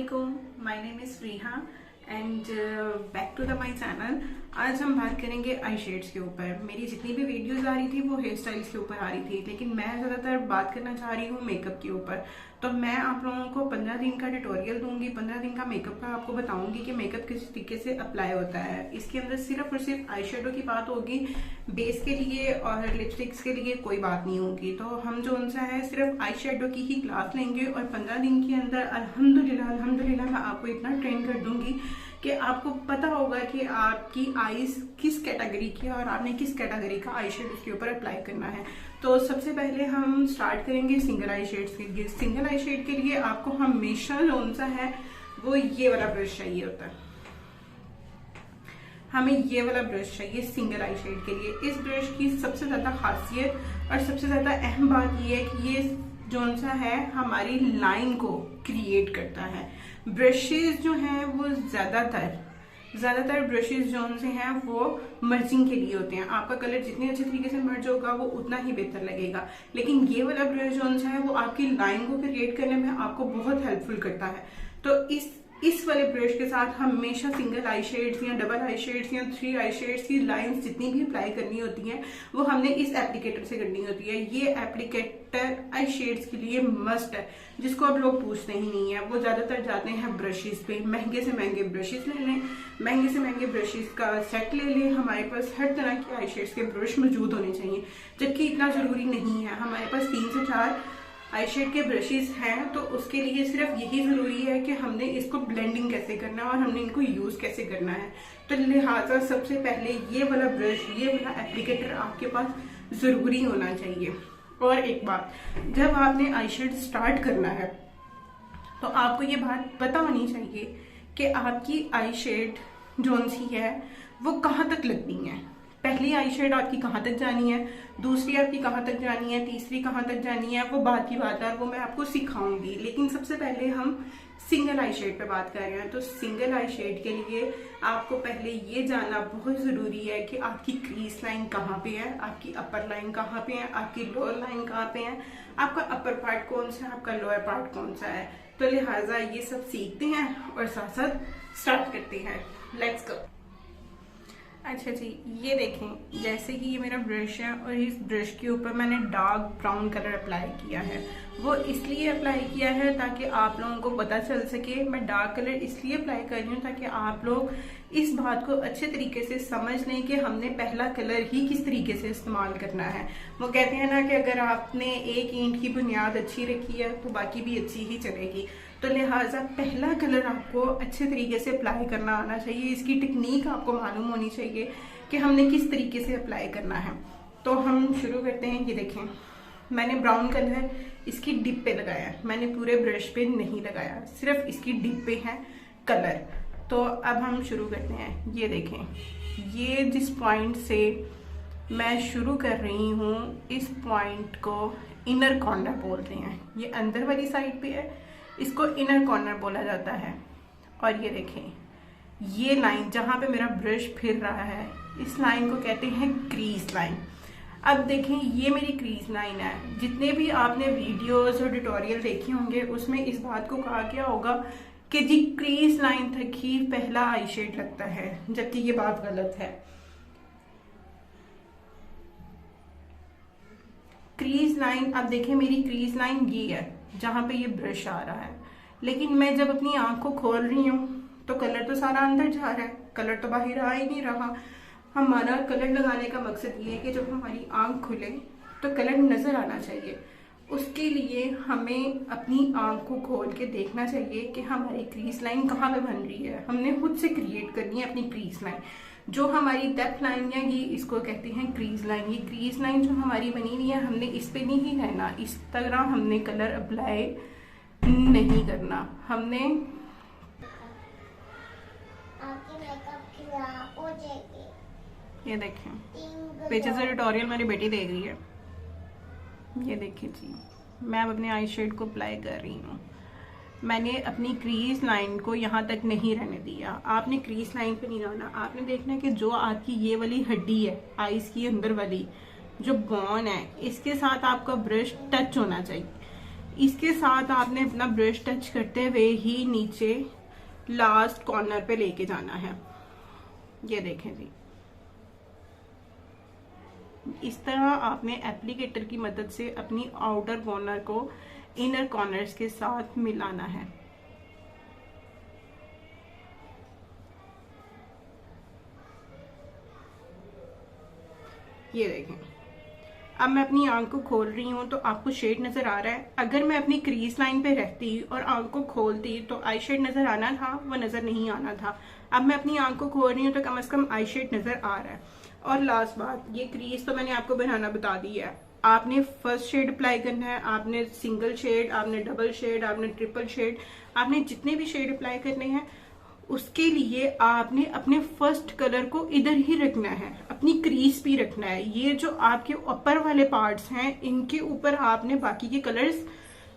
अस्सलामुअलैकुम, my name is Fariha and back to the my channel. आज हम बात करेंगे आई शेड्स के ऊपर। मेरी जितनी भी वीडियोस आ रही थी वो हेयर स्टाइल्स के ऊपर आ रही थी, लेकिन मैं ज़्यादातर बात करना चाह रही हूँ मेकअप के ऊपर। तो मैं आप लोगों को 15 दिन का ट्यूटोरियल दूंगी, 15 दिन का मेकअप का आपको बताऊंगी कि मेकअप किस तरीके से अप्लाई होता है। इसके अंदर सिर्फ और सिर्फ आई शेडो की बात होगी, बेस के लिए और लिपस्टिक्स के लिए कोई बात नहीं होगी। तो हम जो उनसा है सिर्फ आई शेडो की ही क्लास लेंगे और 15 दिन के अंदर अल्हम्दुलिल्लाह मैं आपको इतना ट्रेन कर दूंगी कि आपको पता होगा कि आपकी आईज किस कैटेगरी की है और आपने किस कैटेगरी का आई शेड उसके ऊपर अप्लाई करना है। तो सबसे पहले हम स्टार्ट करेंगे सिंगल आई शेड्स के लिए। सिंगल आई शेड के लिए आपको हमेशा कौन सा है वो ये वाला ब्रश चाहिए होता है। हमें ये वाला ब्रश चाहिए सिंगल आई शेड के लिए। इस ब्रश की सबसे ज्यादा खासियत और सबसे ज्यादा अहम बात ये है कि ये जोन सा है हमारी लाइन को क्रिएट करता है। ब्रशेस जो हैं वो ज्यादातर ब्रशेस जोन से हैं वो मर्जिंग के लिए होते हैं। आपका कलर जितने अच्छे तरीके से मर्ज होगा वो उतना ही बेहतर लगेगा, लेकिन ये वाला ब्रश जोन सा है वो आपकी लाइन को क्रिएट करने में आपको बहुत हेल्पफुल करता है। तो इस वाले ब्रश के साथ हमेशा सिंगल आई शेड्स या डबल आई शेड्स या 3 आई शेड्स की लाइंस जितनी भी अप्लाई करनी होती हैं वो हमने इस एप्लीकेटर से करनी होती है। ये एप्लीकेटर आई शेड्स के लिए मस्ट है, जिसको अब लोग पूछते ही नहीं है। वो ज्यादातर जाते हैं ब्रशेस पे, महंगे से महंगे ब्रशेस ले लें, महंगे से महंगे ब्रशेस का सेट ले लें। हमारे पास हर तरह के आई शेड्स के ब्रश मौजूद होने चाहिए, जबकि इतना जरूरी नहीं है। हमारे पास 3 से 4 आई शेड के ब्रशेस हैं, तो उसके लिए सिर्फ यही जरूरी है कि हमने इसको ब्लेंडिंग कैसे करना है और हमने इनको यूज कैसे करना है। तो लिहाजा सबसे पहले ये वाला ब्रश, ये वाला एप्लीकेटर आपके पास जरूरी होना चाहिए। और एक बात, जब आपने आई शेड स्टार्ट करना है तो आपको ये बात पता होनी चाहिए कि आपकी आई शेड जोन सी है वो कहाँ तक लगनी है। पहली आई शेड आपकी कहाँ तक जानी है, दूसरी आपकी कहाँ तक जानी है, तीसरी कहाँ तक जानी है, वो बात की बात है और वो मैं आपको सिखाऊंगी। लेकिन सबसे पहले हम सिंगल आई शेड पे बात कर रहे हैं। तो सिंगल आई शेड के लिए आपको पहले ये जानना बहुत जरूरी है कि आपकी क्रीज लाइन कहाँ पे है, आपकी अपर लाइन कहाँ पे है, आपकी लोअर लाइन कहाँ पे है, आपका अपर पार्ट कौन सा है, आपका लोअर पार्ट कौन सा है। तो लिहाजा ये सब सीखते हैं और साथ साथ स्टार्ट करते हैं। Let's go. अच्छा जी, ये देखें, जैसे कि ये मेरा ब्रश है और इस ब्रश के ऊपर मैंने डार्क ब्राउन कलर अप्लाई किया है। वो इसलिए अप्लाई किया है ताकि आप लोगों को पता चल सके। मैं डार्क कलर इसलिए अप्लाई कर रही हूँ ताकि आप लोग इस बात को अच्छे तरीके से समझ लें कि हमने पहला कलर ही किस तरीके से इस्तेमाल करना है। वो कहते हैं ना कि अगर आपने एक ईंट की बुनियाद अच्छी रखी है तो बाकी भी अच्छी ही चलेगी। तो लिहाजा पहला कलर आपको अच्छे तरीके से अप्लाई करना आना चाहिए। इसकी टेक्निक आपको मालूम होनी चाहिए कि हमने किस तरीके से अप्लाई करना है। तो हम शुरू करते हैं। ये देखें, मैंने ब्राउन कलर इसकी डिप पे लगाया है, मैंने पूरे ब्रश पे नहीं लगाया, सिर्फ इसकी डिप पे है कलर। तो अब हम शुरू करते हैं। ये देखें, ये जिस पॉइंट से मैं शुरू कर रही हूँ इस पॉइंट को इनर कॉर्नर बोलते हैं। ये अंदर वाली साइड पे है, इसको इनर कॉर्नर बोला जाता है। और ये देखें, ये लाइन जहाँ पे मेरा ब्रश फिर रहा है इस लाइन को कहते हैं क्रीज लाइन। अब देखें, ये मेरी क्रीज लाइन है। जितने भी आपने वीडियोस और ट्यूटोरियल देखे होंगे उसमें इस बात को कहा गया होगा कि जी क्रीज लाइन तक ही पहला आई शेड लगता है, जबकि ये बात गलत है। क्रीज लाइन, अब देखें मेरी क्रीज लाइन ये है जहां पे ये ब्रश आ रहा है, लेकिन मैं जब अपनी आंख को खोल रही हूँ तो कलर तो सारा अंदर जा रहा है, कलर तो बाहर आ ही नहीं रहा। हमारा कलर लगाने का मकसद ये है कि जब हमारी आंख खुले तो कलर नजर आना चाहिए। उसके लिए हमें अपनी आंख को खोल के देखना चाहिए कि हमारी क्रीज लाइन कहाँ पे बन रही है। हमने खुद से क्रिएट करनी है अपनी क्रीज लाइन। जो हमारी डेप्थ लाइन है ये इसको कहते हैं क्रीज लाइन। ये क्रीज लाइन जो हमारी बनी हुई है हमने इस पे नहीं रहना, इस तरह हमने कलर अप्लाई नहीं करना। हमने ये देखें, पीछे से ट्यूटोरियल मेरी बेटी देख रही है। ये देखिए जी, मैं अब अपने आई शेड को अप्लाई कर रही हूँ। मैंने अपनी क्रीज लाइन को यहाँ तक नहीं रहने दिया। आपने क्रीज लाइन पे नहीं रहना, आपने देखना है कि जो आपकी ये वाली हड्डी है आईज की अंदर वाली जो बोन है इसके साथ आपका ब्रश टच होना चाहिए। इसके साथ आपने अपना ब्रश टच करते हुए ही नीचे लास्ट कॉर्नर पे लेके जाना है। ये देखें जी, इस तरह आपने एप्लीकेटर की मदद से अपनी आउटर कॉर्नर को इनर कॉर्नर्स के साथ मिलाना है। ये देखें, अब मैं अपनी आंख को खोल रही हूँ तो आपको शेड नजर आ रहा है। अगर मैं अपनी क्रीज लाइन पे रहती और आंख को खोलती तो आई शेड नजर आना था, वो नजर नहीं आना था। अब मैं अपनी आंख को खोल रही हूँ तो कम से कम आई शेड नजर आ रहा है। और लास्ट बात, ये क्रीज तो मैंने आपको बनाना बता दी है। आपने फर्स्ट शेड अप्लाई करना है, आपने सिंगल शेड, आपने डबल शेड, आपने ट्रिपल शेड, आपने जितने भी शेड अप्लाई करने हैं उसके लिए आपने अपने फर्स्ट कलर को इधर ही रखना है, अपनी क्रीज भी रखना है। ये जो आपके ऊपर वाले पार्ट्स हैं इनके ऊपर आपने बाकी के कलर्स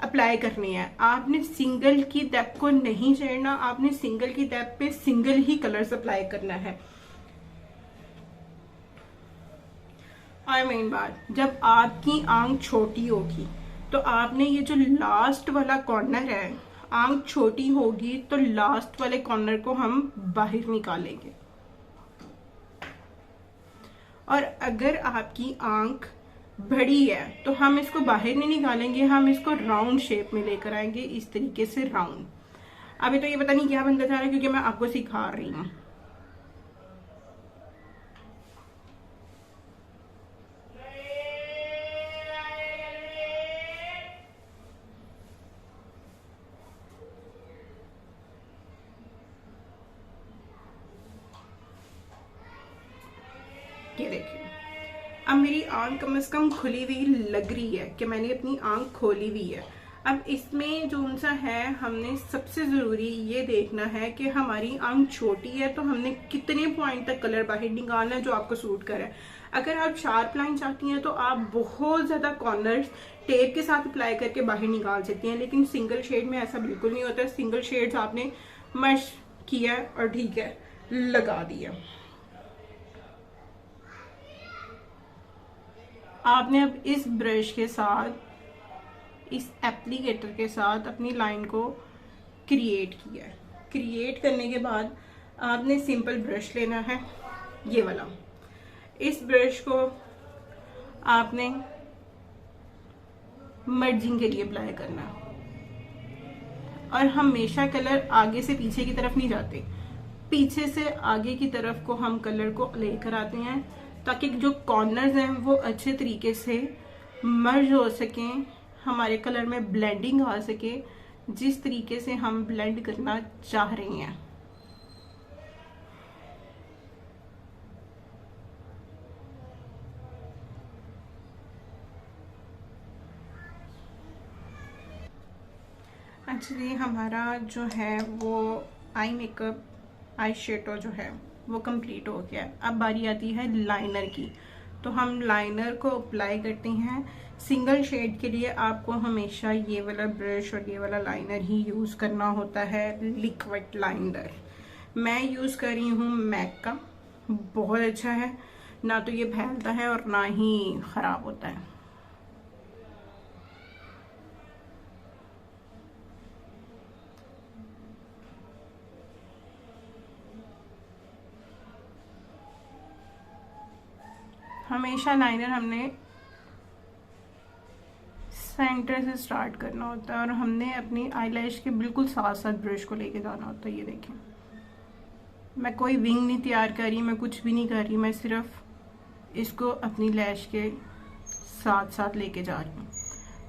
अप्लाई करने हैं। आपने सिंगल की डेप्थ को नहीं छेड़ना, आपने सिंगल की डेप्थ पे सिंगल ही कलर्स अप्लाई करना है। और मेन बात, जब आपकी आंख छोटी होगी तो आपने ये जो लास्ट वाला कॉर्नर है, आंख छोटी होगी तो लास्ट वाले कॉर्नर को हम बाहर निकालेंगे। और अगर आपकी आंख बड़ी है तो हम इसको बाहर नहीं निकालेंगे, हम इसको राउंड शेप में लेकर आएंगे, इस तरीके से राउंड। अभी तो ये पता नहीं क्या बनता जा रहा है क्योंकि मैं आपको सिखा रही हूँ। ये देखिए, अब मेरी आंख कम से कम खुली हुई लग रही है कि मैंने अपनी आंख खोली हुई है। अब इसमें जो सा है, हमने सबसे जरूरी ये देखना है कि हमारी आंख छोटी है तो हमने कितने पॉइंट तक कलर बाहर निकालना है जो आपको सूट करे। अगर आप शार्प लाइन चाहती हैं तो आप बहुत ज्यादा कॉर्नर्स टेप के साथ अप्लाई करके बाहर निकाल सकती हैं, लेकिन सिंगल शेड में ऐसा बिल्कुल नहीं होता। सिंगल शेड्स आपने मश किया और ठीक है लगा दिया। आपने अब इस ब्रश के साथ, इस एप्लीकेटर के साथ अपनी लाइन को क्रिएट किया है। क्रिएट करने के बाद आपने सिंपल ब्रश लेना है, ये वाला। इस ब्रश को आपने मर्जिंग के लिए अप्लाई करना और हमेशा कलर आगे से पीछे की तरफ नहीं जाते, पीछे से आगे की तरफ को हम कलर को लेकर आते हैं ताकि जो कॉर्नर्स हैं वो अच्छे तरीके से मर्ज हो सकें, हमारे कलर में ब्लेंडिंग आ सके जिस तरीके से हम ब्लेंड करना चाह रहे हैं। एक्चुअली हमारा जो है वो आई मेकअप, आई शेडो जो है वो कंप्लीट हो गया। अब बारी आती है लाइनर की। तो हम लाइनर को अप्लाई करते हैं। सिंगल शेड के लिए आपको हमेशा ये वाला ब्रश और ये वाला लाइनर ही यूज़ करना होता है, लिक्विड लाइनर। मैं यूज़ कर रही हूँ मैक का, बहुत अच्छा है, ना तो ये फैलता है और ना ही ख़राब होता है। हमेशा लाइनर हमने सेंटर से स्टार्ट करना होता है और हमने अपनी आईलैश के बिल्कुल साथ साथ ब्रश को लेके जाना होता है। ये देखें, मैं कोई विंग नहीं तैयार कर रही, मैं कुछ भी नहीं कर रही, मैं सिर्फ इसको अपनी लैश के साथ साथ लेके जा रही हूँ।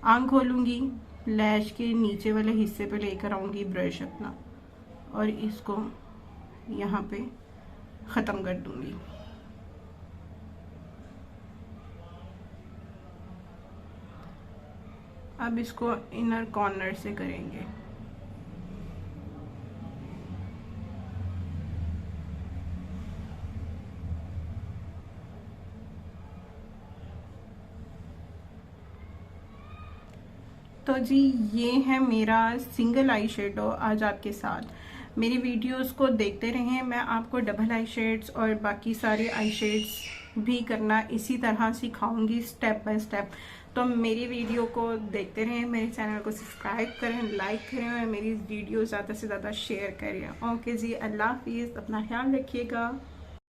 आंख खोलूँगी, लैश के नीचे वाले हिस्से पे लेकर आऊँगी ब्रश अपना और इसको यहाँ पे ख़त्म कर दूँगी। अब इसको इनर कॉर्नर से करेंगे। तो जी ये है मेरा सिंगल आई शेडो आज आपके साथ। मेरी वीडियोस को देखते रहें, मैं आपको डबल आई शेड्स और बाकी सारे आई शेड्स भी करना इसी तरह सिखाऊंगी स्टेप बाय स्टेप। तो मेरी वीडियो को देखते रहें, मेरे चैनल को सब्सक्राइब करें, लाइक करें और मेरी वीडियो ज़्यादा से ज़्यादा शेयर करें। ओके जी, अल्लाह हाफिज़, अपना ख्याल रखिएगा।